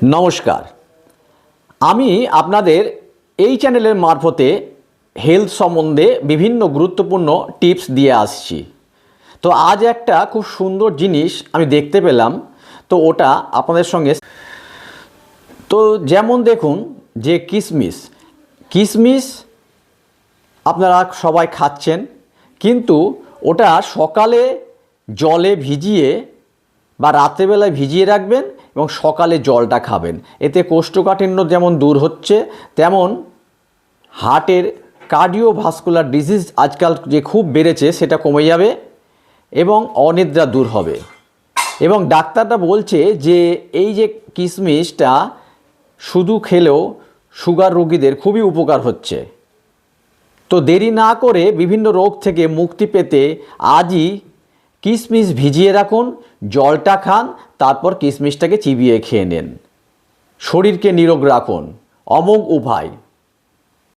নমস্কার। আমি আপনাদের এই চ্যানেলের মারফতে হেলথ সম্বন্ধে বিভিন্ন গুরুত্বপূর্ণ টিপস দিয়ে আসছি। তো আজ একটা খুব সুন্দর জিনিস আমি দেখতে পেলাম, তো ওটা আপনাদের সঙ্গে। তো যেমন দেখুন যে কিশমিশ আপনারা সবাই খাচ্ছেন, কিন্তু ওটা সকালে জলে ভিজিয়ে বা রাত্রেবেলায় ভিজিয়ে রাখবেন এবং সকালে জলটা খাবেন। এতে কোষ্ঠকাঠিন্য যেমন দূর হচ্ছে, তেমন হার্টের কার্ডিওভাস্কুলার ডিজিজ আজকাল যে খুব বেড়েছে সেটা কমে যাবে এবং অনিদ্রা দূর হবে। এবং ডাক্তাররা বলছে যে এই যে কিশমিশটা শুধু খেলেও সুগার রোগীদের খুবই উপকার হচ্ছে। তো দেরি না করে বিভিন্ন রোগ থেকে মুক্তি পেতে আজই কিশমিশ ভিজিয়ে রাখুন, জলটা খান, তারপর কিশমিশটাকে চিবিয়ে খেয়ে নেন। শরীরকে নিরোগ রাখুন। অমোঘ উপায়।